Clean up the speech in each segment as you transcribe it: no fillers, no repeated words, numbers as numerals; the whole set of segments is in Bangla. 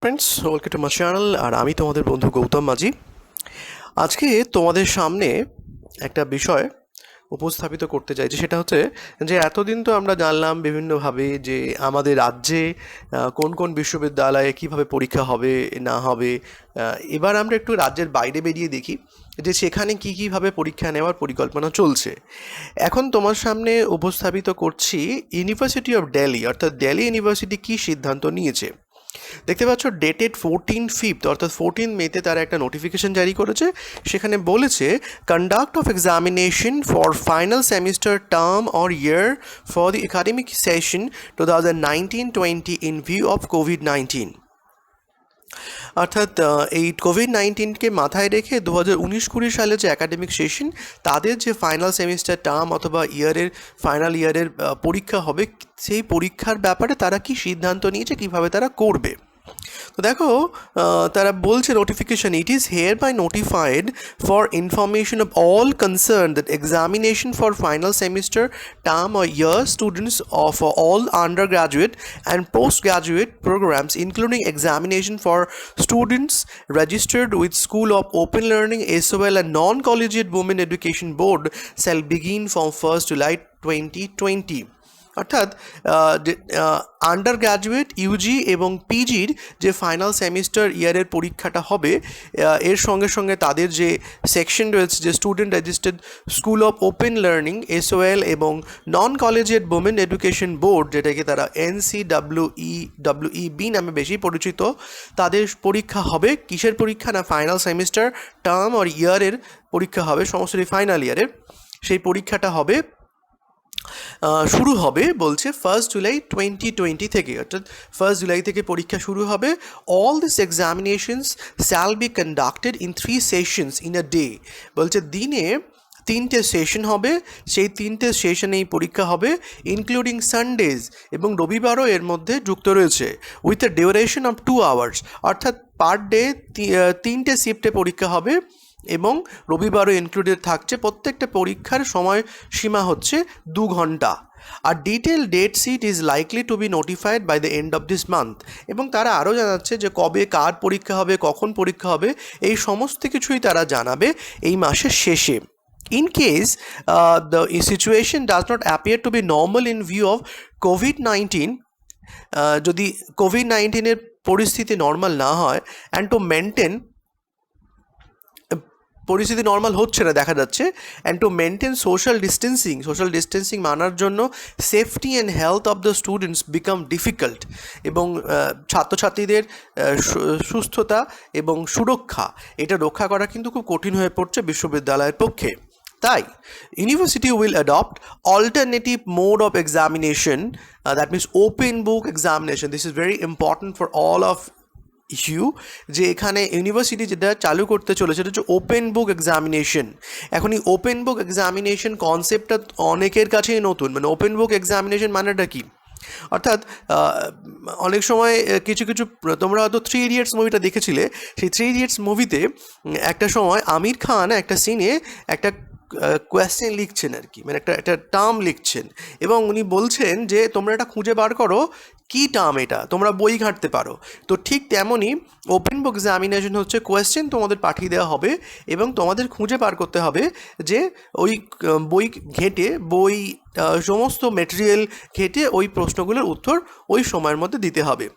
Friends, welcome to my channel. আর আমি তোমাদের বন্ধু গৌতম মাঝি। আজকে তোমাদের সামনে একটা বিষয় উপস্থাপিত করতে চাইছি, সেটা হচ্ছে যে এতদিন তো আমরা জানলাম বিভিন্নভাবে যে আমাদের রাজ্যে কোন কোন বিশ্ববিদ্যালয়ে কিভাবে পরীক্ষা হবে না হবে। এবার আমরা একটু রাজ্যের বাইরে বেরিয়ে দেখি যে সেখানে কীভাবে পরীক্ষা নেওয়ার পরিকল্পনা চলছে। এখন তোমার সামনে উপস্থাপিত করছি ইউনিভার্সিটি অফ দিল্লি, অর্থাৎ দিল্লি ইউনিভার্সিটি কী সিদ্ধান্ত নিয়েছে। দেখতে পাচ্ছ ডেটেড 14/5 অর্থাৎ 14 মেতে তারা একটা নোটিফিকেশন জারি করেছে। সেখানে বলেছে conduct of examination for final semester term or year for the academic session 2019-20 in view of COVID-19. অর্থাৎ এই কোভিড-19কে মাথায় রেখে 2019-20 সালে যে একাডেমিক সেশন, তাদের যে ফাইনাল সেমিস্টার টার্ম অথবা ইয়ারের ফাইনাল ইয়ারের পরীক্ষা হবে, সেই পরীক্ষার ব্যাপারে তারা কি সিদ্ধান্ত নিয়েছে, কিভাবে তারা করবে। তো দেখো, তারা বলছে notification, it is hereby notified for information of all concern that examination for final semester term or year students of all undergraduate and postgraduate programs, including examination for students registered with School of Open Learning, SOL and Non-Collegiate Women Education Board, shall begin from 1st July 2020। অর্থাৎ আন্ডার গ্র্যাজুয়েট, ইউজি এবং পিজির যে ফাইনাল সেমিস্টার ইয়ারের পরীক্ষাটা হবে, এর সঙ্গে সঙ্গে তাদের যে সেকশন রয়েছে, যে student registered school of open learning, SOL এবং নন কলেজিয়েট ওমেন এডুকেশন বোর্ড, যেটাকে তারা NCWEWEB নামে বেশি পরিচিত, তাদের পরীক্ষা হবে। কিসের পরীক্ষা? না, ফাইনাল সেমিস্টার টার্ম আর ইয়ারের পরীক্ষা হবে, সমস্তটি ফাইনাল ইয়ারের। সেই পরীক্ষাটা হবে, শুরু হবে বলছে 1st জুলাই 2020 থেকে, অর্থাৎ 1st জুলাই থেকে পরীক্ষা শুরু হবে। All this examinations shall be conducted in 3 sessions in a day. বলছে দিনে 3টে সেশন হবে, সেই 3টে সেশনে এই পরীক্ষা হবে, ইনক্লুডিং সানডেজ, এবং রবিবারও এর মধ্যে যুক্ত রয়েছে, with a duration of 2 hours. অর্থাৎ পার ডে 3টে শিফটে পরীক্ষা হবে এবং রবিবারও ইনক্লুডেড থাকছে। প্রত্যেকটা পরীক্ষার সময় সীমা হচ্ছে 2 ঘন্টা। আর detail date sheet is likely to be notified by the end of this month. এবং তারা আরও জানাচ্ছে যে কবে কার পরীক্ষা হবে, কখন পরীক্ষা হবে, এই সমস্ত কিছুই তারা জানাবে এই মাসের শেষে। In case the situation does not appear to be normal in view of COVID-19, যদি কোভিড-19-এর পরিস্থিতি নর্মাল না হয়, অ্যান্ড টু মেনটেন, পরিস্থিতি নর্মাল হচ্ছে না দেখা যাচ্ছে, and to maintain social distancing মানার জন্য safety and health of the students become difficult, এবং ছাত্রছাত্রীদের সুস্থতা এবং সুরক্ষা, এটা রক্ষা করা কিন্তু খুব কঠিন হয়ে পড়ছে বিশ্ববিদ্যালয়ের পক্ষে। তাই university will adopt alternative mode of examination, that means open book examination. This is very important for all of issue, যে এখানে ইউনিভার্সিটি যেটা চালু করতে চলেছে সেটা হচ্ছে ওপেন বুক এক্সামিনেশন। এখন এই ওপেন বুক এক্সামিনেশন কনসেপ্টটা অনেকের কাছেই নতুন। মানে ওপেন বুক এক্সামিনেশন মানেটা কি? অর্থাৎ অনেক সময় কিছু তোমরা হয়তো 3 ইডিয়টস মুভিটা দেখেছিলে। সেই 3 ইডিয়টস মুভিতে একটা সময় আমির খান একটা সিনে একটা কোয়েশ্চেন লিখছেন আর কি, মানে একটা টার্ম লিখছেন, এবং উনি বলছেন যে তোমরা এটা খুঁজে বার করো কী টার্ম, এটা তোমরা বই ঘাঁটতে পারো। তো ঠিক তেমনই ওপেন বুক এক্সামিনেশন হচ্ছে, কোয়েশ্চেন তোমাদের পাঠিয়ে দেওয়া হবে এবং তোমাদের খুঁজে বার করতে হবে যে ওই বই ঘেঁটে, সমস্ত মেটেরিয়াল ঘেঁটে ওই প্রশ্নগুলোর উত্তর ওই সময়ের মধ্যে দিতে হবে।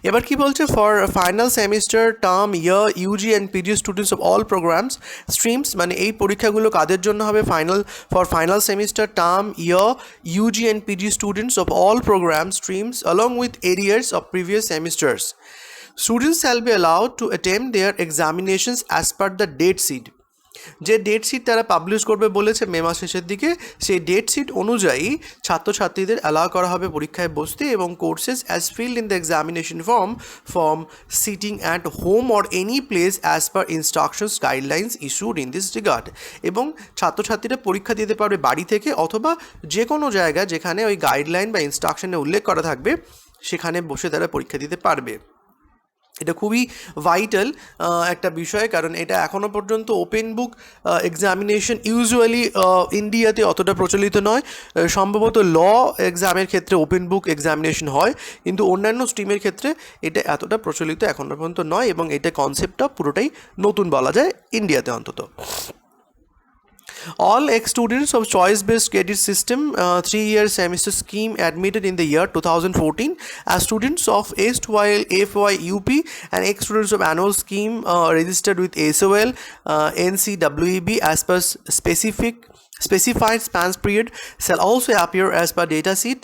এবার কি বলছে, for final semester term year Yuji and PG students of all programs streams, মানে এই পরীক্ষাগুলো কাদের জন্য হবে? Final semester term year Yuji and PG students of all program streams along with arrears of previous semesters. Students shall be allowed to attempt their examinations as per the date sheet. যে ডেট শিট তারা পাবলিশ করবে বলেছে মে মাস শেষের দিকে, সেই ডেট শিট অনুযায়ী ছাত্রছাত্রীদের অ্যালাউ করা হবে পরীক্ষায় বসতে, এবং courses as filled in the examination form sitting at home or any place as per instructions guidelines issued in this regard. এবং ছাত্রছাত্রীরা পরীক্ষা দিতে পারবে বাড়ি থেকে অথবা যে কোনো জায়গা যেখানে ওই গাইডলাইন বা ইনস্ট্রাকশনে উল্লেখ করা থাকবে, সেখানে বসে তারা পরীক্ষা দিতে পারবে। এটা খুবই ভাইটাল একটা বিষয়, কারণ এটা এখনও পর্যন্ত ওপেন বুক এক্সামিনেশন ইউজুয়ালি ইন্ডিয়াতে অতটা প্রচলিত নয়। সম্ভবত ল এক্সামের ক্ষেত্রে ওপেন বুক এক্সামিনেশন হয়, কিন্তু অন্যান্য স্ট্রিমের ক্ষেত্রে এটা এতটা প্রচলিত এখনও পর্যন্ত নয়, এবং এটা কনসেপ্টটা পুরোটাই নতুন বলা যায় ইন্ডিয়াতে অন্তত। All ex-students of choice-based credit system 3-year semester scheme admitted in the year 2014 as students of erstwhile FYUP and ex-students of annual scheme registered with SOL NCWEB as per specified spans period shall also appear as per date sheet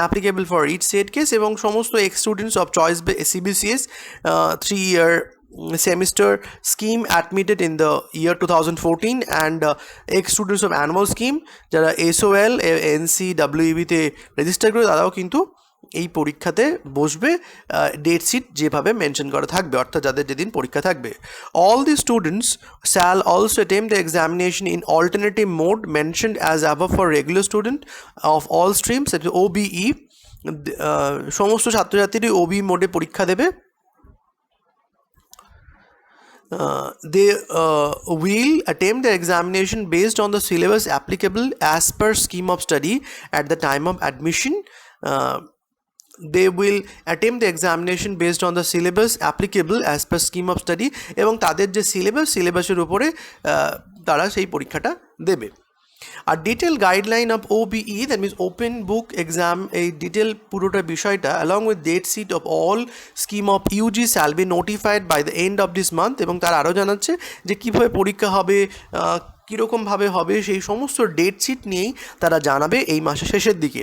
applicable for each state case, এবং সমস্ত ex-students of choice CBCS 3-year semester scheme admitted in the year 2014 and ex-students of annual scheme যারা SOL NCWEB তে রেজিস্টার করে তারাও কিন্তু এই পরীক্ষাতে বসবে, ডেট শিট যেভাবে মেনশন করা থাকবে, অর্থাৎ যাদের যেদিন পরীক্ষা থাকবে। All the students shall also attempt the examination in alternative mode mentioned as above for regular student of all streams OBE। সমস্ত ছাত্রছাত্রীরা OBE মোডে পরীক্ষা দেবে। They will attempt the examination based on the syllabus applicable as per scheme of study at the time of admission. They will attempt the examination based on the syllabus applicable as per scheme of study, এবং তাদের যে সিলেবাসের উপরে তারা সেই পরীক্ষাটা দেবে। আর detail guideline of OBE, that means open book exam, এই ডিটেল পুরোটা বিষয়টা along with date sheet of all scheme of UG shall be notified by the end of this month, এবং তারা আরও জানাচ্ছে যে কীভাবে পরীক্ষা হবে, কীরকমভাবে হবে, সেই সমস্ত ডেট শিট নিয়েই তারা জানাবে এই মাসের শেষের দিকে।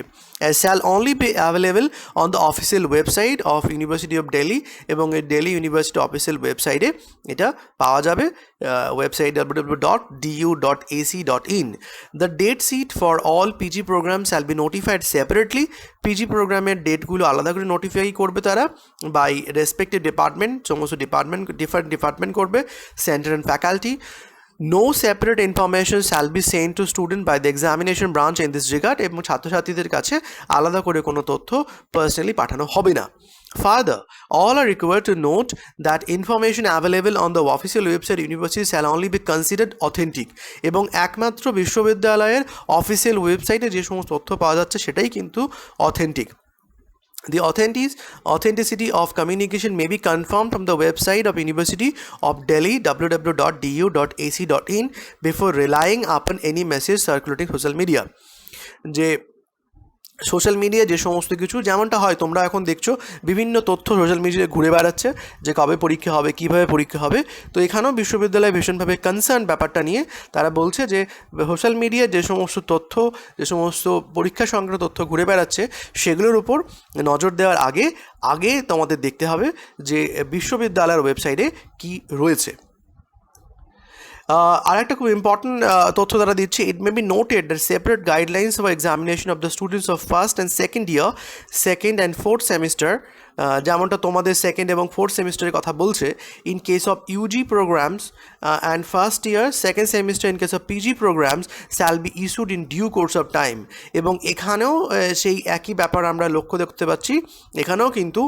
shall only be available on the official website of University of Delhi, এবং এই দিল্লি ইউনিভার্সিটি অফিসিয়াল ওয়েবসাইটে এটা পাওয়া যাবে, website www.du.ac.in. The date sheet for all PG programs shall be notified separately. PG প্রোগ্রামের ডেটগুলো আলাদা করে নোটিফাই করবে তারা বাই রেসপেক্টিভ ডিপার্টমেন্ট, সমস্ত ডিফারেন্ট ডিপার্টমেন্ট করবে, centre and faculty. No separate information shall be sent to student by the examination branch in this regard, এবং ছাত্রছাত্রীদের কাছে আলাদা করে কোনো তথ্য পার্সোনালি পাঠানো হবে না। Further, all are required to note that information available on the official website university shall only be considered authentic, এবং একমাত্র বিশ্ববিদ্যালয়ের অফিসিয়াল ওয়েবসাইটে যে সমস্ত তথ্য পাওয়া যাচ্ছে সেটাই কিন্তু authentic. The authenticity of communication may be confirmed from the website of University of Delhi www.du.ac.in before relying upon any message circulating social media. যে সোশ্যাল মিডিয়া যে সমস্ত কিছু যেমনটা হয়, তোমরা এখন দেখছো বিভিন্ন তথ্য সোশ্যাল মিডিয়ায় ঘুরে বেড়াচ্ছে যে কবে পরীক্ষা হবে, কীভাবে পরীক্ষা হবে। তো এখানেও বিশ্ববিদ্যালয় ভীষণভাবে কনসার্ন ব্যাপারটা নিয়ে তারা বলছে যে সোশ্যাল মিডিয়ায় যে সমস্ত তথ্য, যে সমস্ত পরীক্ষা সংক্রান্ত তথ্য ঘুরে বেড়াচ্ছে সেগুলোর উপর নজর দেওয়ার আগে তোমাদের দেখতে হবে যে বিশ্ববিদ্যালয়ের ওয়েবসাইটে কী রয়েছে। আর একটা খুব ইম্পর্টেন্ট তথ্য তারা দিচ্ছে, it may be noted that separate guidelines for examination of the students of first and second year, second and fourth semester, যেমনটা তোমাদের সেকেন্ড এবং ফোর্থ সেমিস্টারের কথা বলছে, in case of UG programs and first year, second semester in case of PG programs shall be issued in due course of time. এবং এখানেও সেই একই ব্যাপার আমরা লক্ষ্য দেখতে পাচ্ছি, এখানেও কিন্তু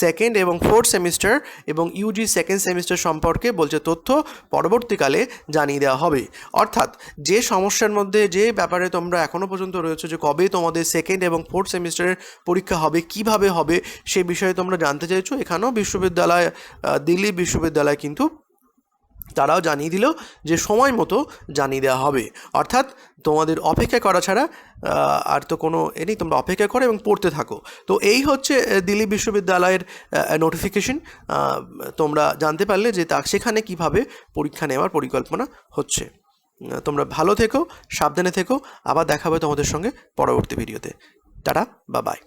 সেকেন্ড এবং ফোর্থ সেমিস্টার এবং ইউজি সেকেন্ড সেমিস্টার সম্পর্কে বলছে তথ্য পরবর্তীকালে জানিয়ে দেওয়া হবে। অর্থাৎ যে সমস্যার মধ্যে, যে ব্যাপারে তোমরা এখনও পর্যন্ত রয়েছে যে কবে তোমাদের সেকেন্ড এবং ফোর্থ সেমিস্টারের পরীক্ষা হবে, কিভাবে হবে, সে বিষয়ে তোমরা জানতে চাইছো, এখানেও বিশ্ববিদ্যালয়, দিল্লি বিশ্ববিদ্যালয় কিন্তু তারাও জানিয়ে দিল যে সময় মতো জানিয়ে দেওয়া হবে। অর্থাৎ তোমাদের অপেক্ষা করা ছাড়া আর তো কোনো নেই, তোমরা অপেক্ষা করো এবং পড়তে থাকো। তো এই হচ্ছে দিল্লি বিশ্ববিদ্যালয়ের নোটিফিকেশন। তোমরা জানতে পারলে যে সেখানে কিভাবে পরীক্ষা নেওয়ার পরিকল্পনা হচ্ছে। তোমরা ভালো থেকো, সাবধানে থেকো, আবার দেখা হবে তোমাদের সঙ্গে পরবর্তী ভিডিওতে। Tata, bye bye.